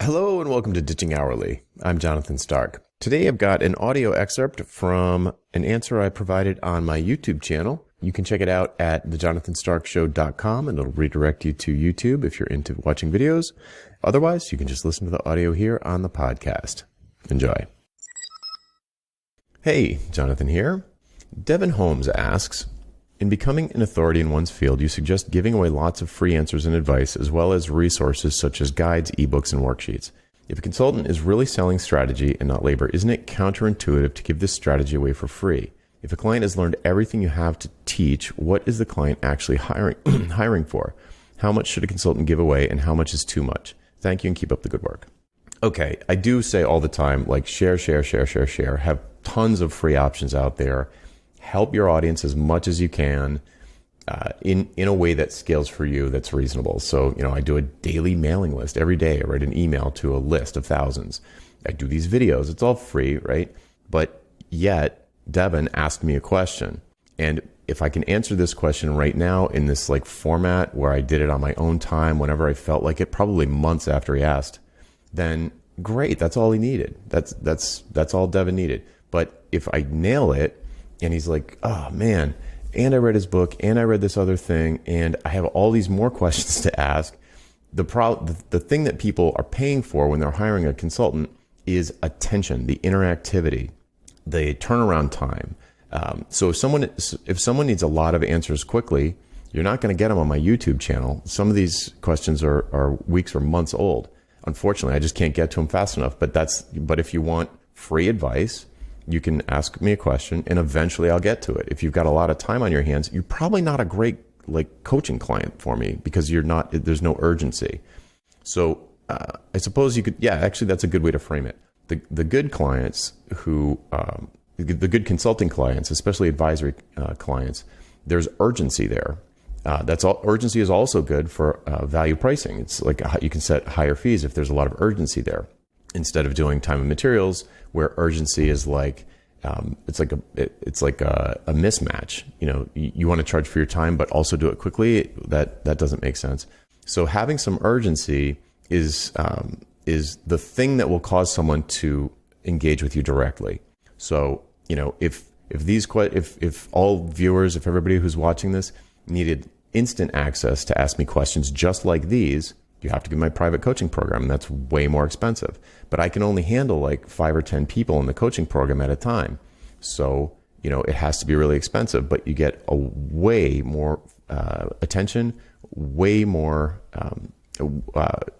Hello and welcome to Ditching Hourly. I'm Jonathan Stark. Today I've got an audio excerpt from an answer I provided on my YouTube channel. You can check it out at thejonathanstarkshow.com and it'll redirect you to YouTube if you're into watching videos. Otherwise, you can just listen to the audio here on the podcast. Enjoy. Hey, Jonathan here. Devin Holmes asks, in becoming an authority in one's field, you suggest giving away lots of free answers and advice, as well as resources such as guides, ebooks, and worksheets. If a consultant is really selling strategy and not labor, isn't it counterintuitive to give this strategy away for free? If a client has learned everything you have to teach, what is the client actually hiring for? How much should a consultant give away, and how much is too much? Thank you and keep up the good work. Okay, I do say all the time, like share. Have tons of free options out there. Help your audience as much as you can in a way that scales for you, that's reasonable. So, I do a daily mailing list every day. I write an email to a list of thousands. I do these videos. It's all free, right? But yet, Devin asked me a question. And if I can answer this question right now in this format where I did it on my own time, whenever I felt like it, probably months after he asked, then great. That's all he needed. That's all Devin needed. But if I nail it, and he's like, oh man, and I read his book, and I read this other thing, and I have all these more questions to ask. The thing that people are paying for when they're hiring a consultant is attention, the interactivity, the turnaround time. So if someone needs a lot of answers quickly, you're not going to get them on my YouTube channel. Some of these questions are weeks or months old. Unfortunately, I just can't get to them fast enough. But if you want free advice, you can ask me a question and eventually I'll get to it. If you've got a lot of time on your hands, you're probably not a great coaching client for me because there's no urgency. So I suppose you could, actually that's a good way to frame it. The good clients the good consulting clients, especially advisory clients, there's urgency there. That's all. Urgency is also good for value pricing. It's like you can set higher fees if there's a lot of urgency there, instead of doing time and materials where urgency is it's like a mismatch. You want to charge for your time but also do it quickly. That doesn't make sense. So having some urgency is the thing that will cause someone to engage with you directly. So if all viewers, if everybody who's watching this needed instant access to ask me questions just like these, you have to get my private coaching program, and that's way more expensive. But I can only handle 5 or 10 people in the coaching program at a time. So, it has to be really expensive, but you get a way more attention, way more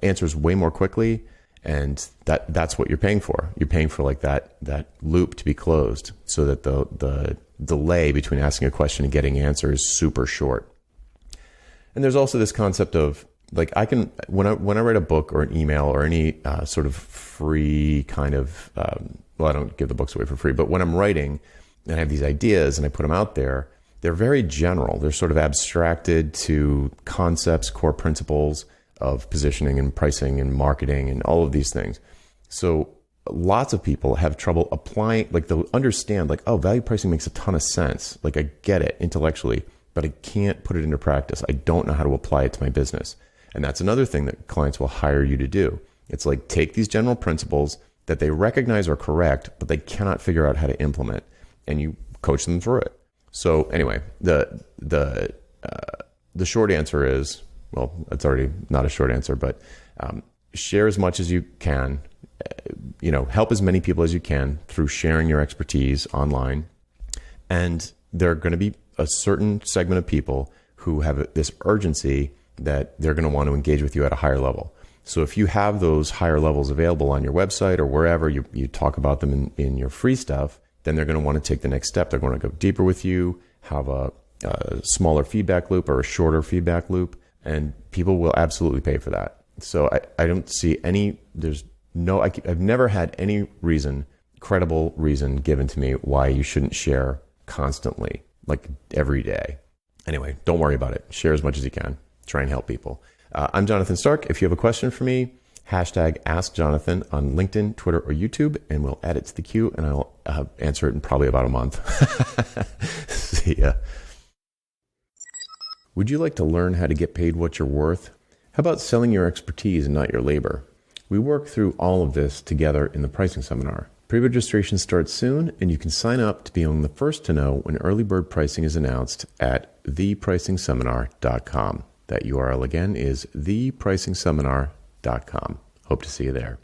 answers way more quickly. And that's what you're paying for. You're paying for that loop to be closed so that the delay between asking a question and getting an answer is super short. And there's also this concept of I can, when I write a book or an email or any sort of free kind of, I don't give the books away for free, but when I'm writing and I have these ideas and I put them out there, they're very general. They're sort of abstracted to concepts, core principles of positioning and pricing and marketing and all of these things. So lots of people have trouble applying, they'll understand value pricing makes a ton of sense. I get it intellectually, but I can't put it into practice. I don't know how to apply it to my business. And that's another thing that clients will hire you to do. It's take these general principles that they recognize are correct, but they cannot figure out how to implement, and you coach them through it. So anyway, the short answer is, well, it's already not a short answer, but share as much as you can. Help as many people as you can through sharing your expertise online. And there are going to be a certain segment of people who have this urgency that they're going to want to engage with you at a higher level. So if you have those higher levels available on your website or wherever you talk about them in your free stuff, then they're going to want to take the next step. They're going to go deeper with you, have a smaller feedback loop or a shorter feedback loop, and people will absolutely pay for that. So I don't see I've never had any credible reason given to me why you shouldn't share constantly, every day. Anyway, don't worry about it. Share as much as you can. Try and help people. I'm Jonathan Stark. If you have a question for me, #AskJonathan on LinkedIn, Twitter, or YouTube, and we'll add it to the queue, and I'll answer it in probably about a month. See ya. Would you like to learn how to get paid what you're worth? How about selling your expertise and not your labor? We work through all of this together in the pricing seminar. Pre-registration starts soon, and you can sign up to be among the first to know when early bird pricing is announced at thepricingseminar.com. That URL again is thepricingseminar.com. Hope to see you there.